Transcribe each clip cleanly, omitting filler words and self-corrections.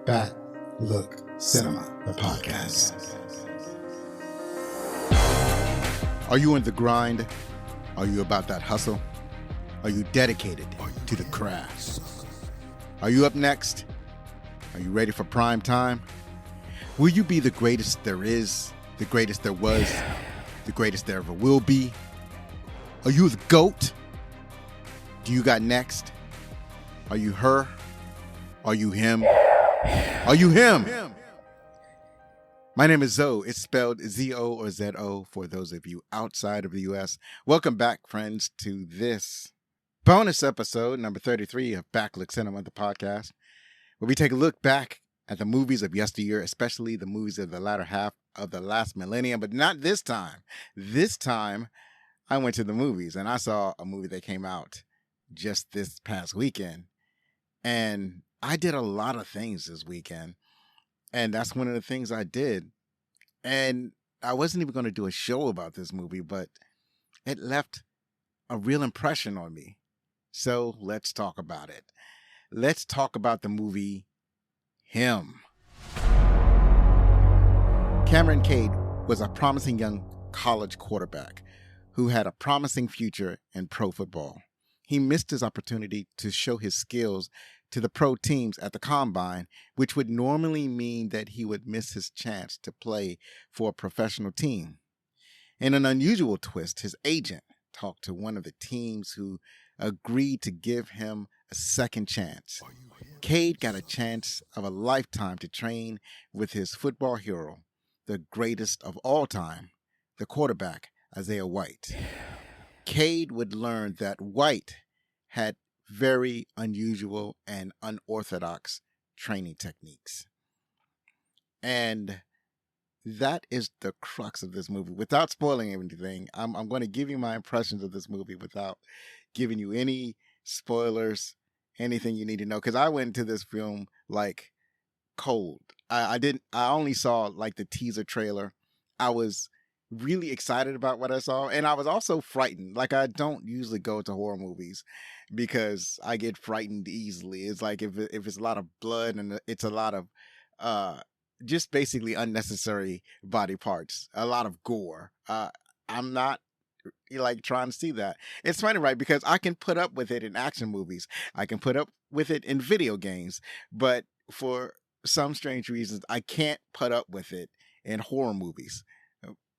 Back Look Cinema, the podcast. Are you in the grind? Are you about that hustle? Are you dedicated to the craft? Are you up next? Are you ready for prime time? Will you be the greatest there is, the greatest there was, the greatest there ever will be? Are you the GOAT? Do you got next? Are you her? Are you him? Are you him? My name is Zoe. It's spelled Z-O or Z-O for those of you outside of the U.S. Welcome back, friends, to this bonus episode, number 33 of Back Look Cinema, the podcast, where we take a look back at the movies of yesteryear, especially the movies of the latter half of the last millennium, but not this time. This time, I went to the movies, and I saw a movie that came out just this past weekend, and I did a lot of things this weekend. And that's one of the things I did. And I wasn't even going to do a show about this movie, but it left a real impression on me. So let's talk about it. Let's talk about the movie Him. Cameron Cade was a promising young college quarterback who had a promising future in pro football. He missed his opportunity to show his skills to the pro teams at the combine, which would normally mean that he would miss his chance to play for a professional team. In an unusual twist, his agent talked to one of the teams who agreed to give him a second chance. Cade got a chance of a lifetime to train with his football hero, the greatest of all time, the quarterback, Isaiah White. Cade would learn that White had very unusual and unorthodox training techniques. And that is the crux of this movie. Without spoiling anything, I'm going to give you my impressions of this movie without giving you any spoilers, anything you need to know. Because I went into this film like cold. I only saw like the teaser trailer. I was really excited about what I saw, and I was also frightened. Like, I don't usually go to horror movies because I get frightened easily. It's like if it's a lot of blood and it's a lot of just basically unnecessary body parts, a lot of gore. I'm not like trying to see that. It's funny, right? Because I can put up with it in action movies. I can put up with it in video games, but for some strange reasons, I can't put up with it in horror movies.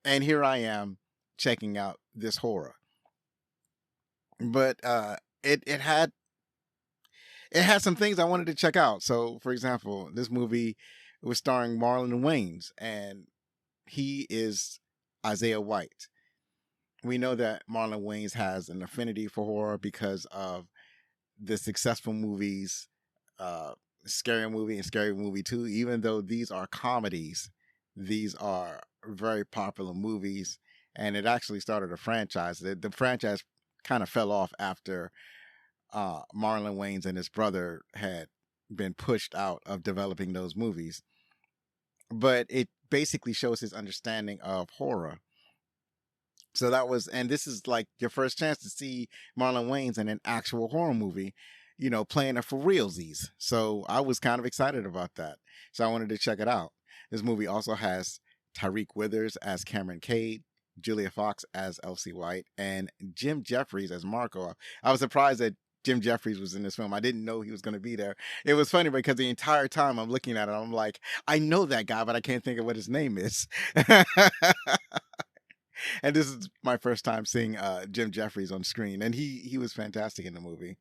And here I am checking out this horror. But it had some things I wanted to check out. So, for example, this movie was starring Marlon Wayans, and he is Isaiah White. We know that Marlon Wayans has an affinity for horror because of the successful movies, Scary Movie and Scary Movie 2. Even though these are comedies, these are very popular movies, and it actually started a franchise. The franchise kind of fell off after Marlon Wayans and his brother had been pushed out of developing those movies. But it basically shows his understanding of horror. So that was, and this is like your first chance to see Marlon Wayans in an actual horror movie, you know, playing it for realsies. So I was kind of excited about that. So I wanted to check it out. This movie also has Tyriq Withers as Cameron Cade, Julia Fox as Elsie White, and Jim Jeffries as Marco. I was surprised that Jim Jeffries was in this film. I didn't know he was going to be there. It was funny because the entire time I'm looking at it, I'm like, I know that guy, but I can't think of what his name is. And this is my first time seeing Jim Jeffries on screen, and he was fantastic in the movie.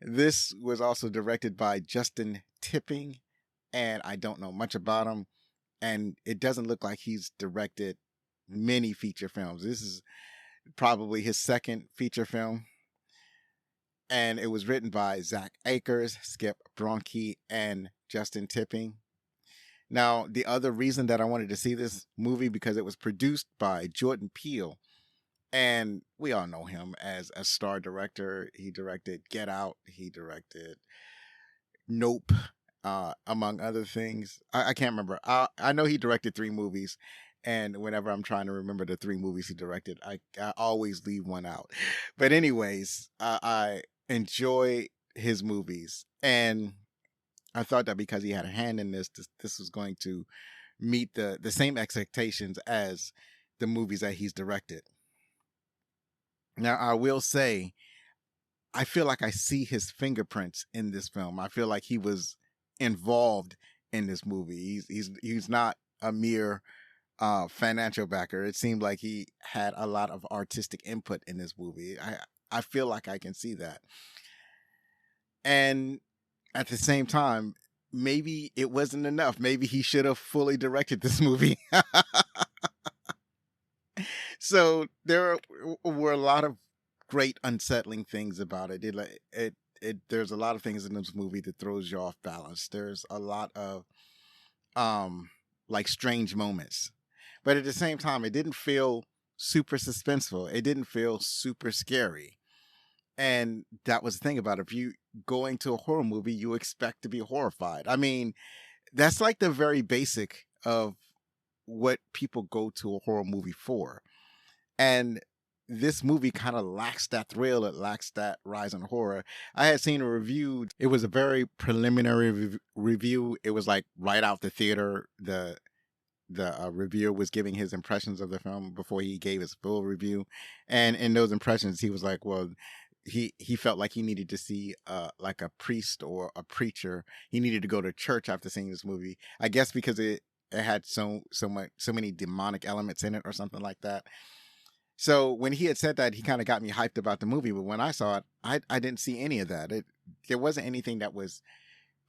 This was also directed by Justin Tipping, and I don't know much about him, and it doesn't look like he's directed many feature films. This is probably his second feature film, and it was written by Zach Akers, Skip Bronke, and Justin Tipping. Now, the other reason that I wanted to see this movie, because it was produced by Jordon Peele, and we all know him as a star director. He directed Get Out. He directed Nope, among other things. I can't remember. I know he directed 3 movies, and whenever I'm trying to remember the 3 movies he directed, I always leave one out. But anyways, I enjoy his movies, and I thought that because he had a hand in this was going to meet the same expectations as the movies that he's directed. Now, I will say, I feel like I see his fingerprints in this film. I feel like he was involved in this movie. He's not a mere financial backer. It seemed like he had a lot of artistic input in this movie. I feel like I can see that. And at the same time, maybe it wasn't enough. Maybe he should have fully directed this movie. So there were a lot of great unsettling things about it. There's a lot of things in this movie that throws you off balance. There's a lot of like strange moments. But at the same time, it didn't feel super suspenseful. It didn't feel super scary. And that was the thing about it. If you going to a horror movie, you expect to be horrified. I mean, that's like the very basic of what people go to a horror movie for. And this movie kind of lacks that thrill. It lacks that rise in horror. I had seen a review. It was a very preliminary review. It was like right out the theater. The reviewer was giving his impressions of the film before he gave his full review. And in those impressions, he was like, well, he felt like he needed to see like a priest or a preacher. He needed to go to church after seeing this movie. I guess because it had so many demonic elements in it or something like that. So when he had said that, he kind of got me hyped about the movie. But when I saw it, I didn't see any of that. There wasn't anything that was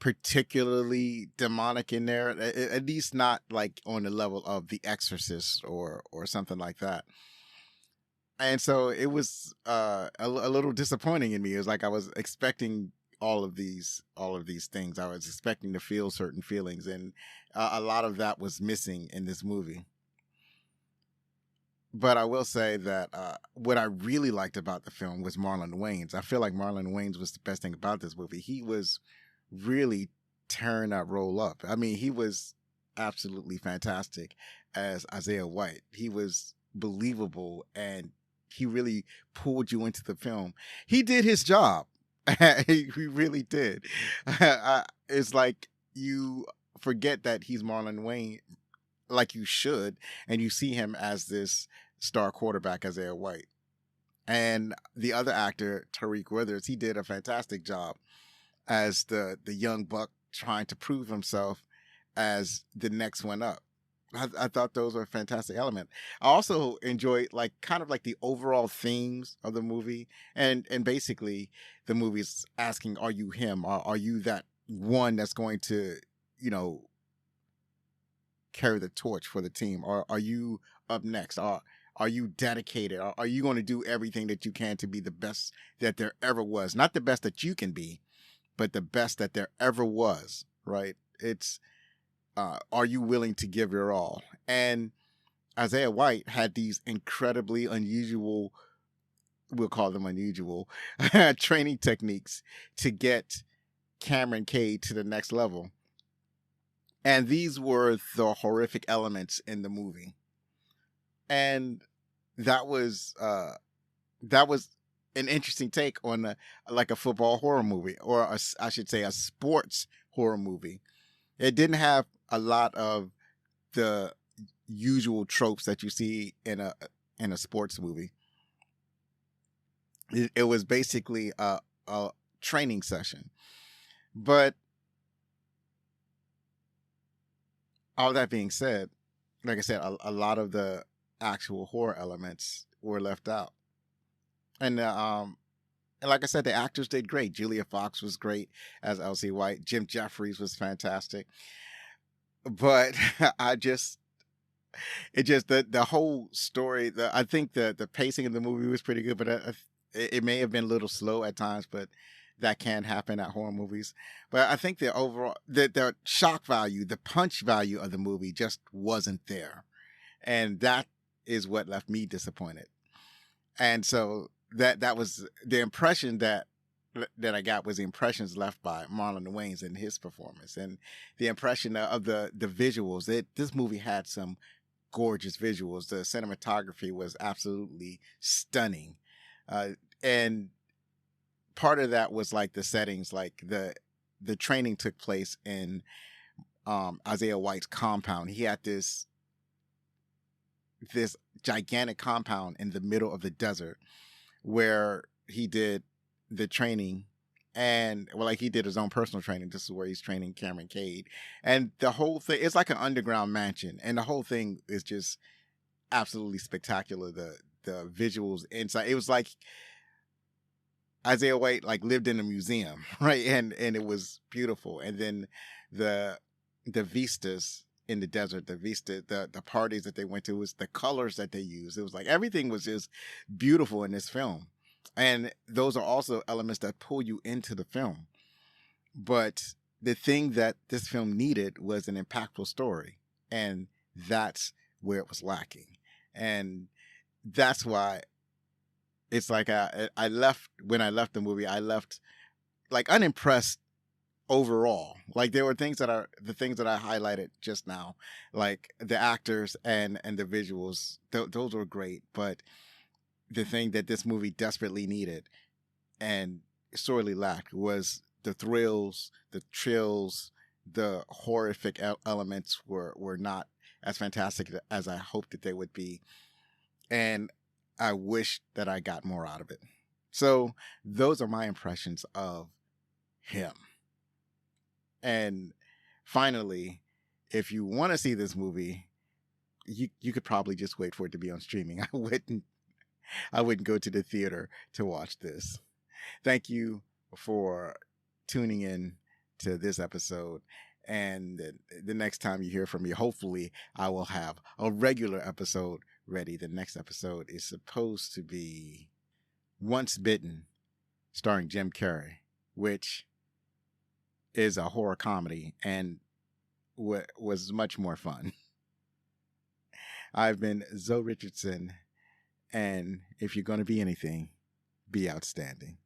particularly demonic in there, at least not like on the level of The Exorcist or something like that. And so it was a little disappointing in me. It was like I was expecting all of these things. I was expecting to feel certain feelings, and a lot of that was missing in this movie. But I will say that what I really liked about the film was Marlon Wayans. I feel like Marlon Wayans was the best thing about this movie. He was really tearing that role up. I mean, he was absolutely fantastic as Isaiah White. He was believable, and he really pulled you into the film. He did his job. He really did. It's like you forget that he's Marlon Wayans, like you should, and you see him as this star quarterback, Isaiah White. And the other actor, Tyriq Withers, he did a fantastic job as the young buck trying to prove himself as the next one up. I thought those were a fantastic element. I also enjoyed like kind of like the overall themes of the movie, and basically the movie's asking, are you him? Or are you that one that's going to, carry the torch for the team? Or are you up next? Or are you dedicated? Or are you going to do everything that you can to be the best that there ever was? Not the best that you can be, but the best that there ever was, right? It's, are you willing to give your all? And Isaiah White had these incredibly unusual, we'll call them unusual, training techniques to get Cameron Cade to the next level. And these were the horrific elements in the movie. And that was an interesting take on like a football horror movie, or I should say a sports horror movie. It didn't have a lot of the usual tropes that you see in a sports movie. It was basically a training session. But all that being said, like I said, a lot of the actual horror elements were left out. And like I said, the actors did great. Julia Fox was great as Elsie White. Jim Jeffries was fantastic. But the whole story, I think the pacing of the movie was pretty good, but it may have been a little slow at times, but that can happen at horror movies. But I think the overall, the shock value, the punch value of the movie just wasn't there. And that is what left me disappointed. And so that was the impression that I got, was the impressions left by Marlon Wayans in his performance, and the impression of the visuals. This movie had some gorgeous visuals. The cinematography was absolutely stunning. And part of that was like the settings, like the training took place in Isaiah White's compound. He had this gigantic compound in the middle of the desert where he did the training, and well, like he did his own personal training. This is where he's training Cameron Cade, and the whole thing, it's like an underground mansion, and the whole thing is just absolutely spectacular. The visuals inside, it was like Isaiah White like lived in a museum, right? And it was beautiful. And then the vistas in the desert, the parties that they went to, was the colors that they used. It was like everything was just beautiful in this film. And those are also elements that pull you into the film. But the thing that this film needed was an impactful story. And that's where it was lacking. And that's why it's like I left, when I left the movie, I left like unimpressed overall. Like there were the things that I highlighted just now, like the actors and the visuals, those were great. But the thing that this movie desperately needed and sorely lacked was the thrills, the chills, the horrific elements were not as fantastic as I hoped that they would be. And I wish that I got more out of it. So those are my impressions of him. And finally, if you want to see this movie, you could probably just wait for it to be on streaming. I wouldn't go to the theater to watch this. Thank you for tuning in to this episode. And the next time you hear from me, hopefully I will have a regular episode ready. The next episode is supposed to be Once Bitten, starring Jim Carrey, which is a horror comedy and was much more fun. I've been Zoe Richardson, and if you're going to be anything, be outstanding.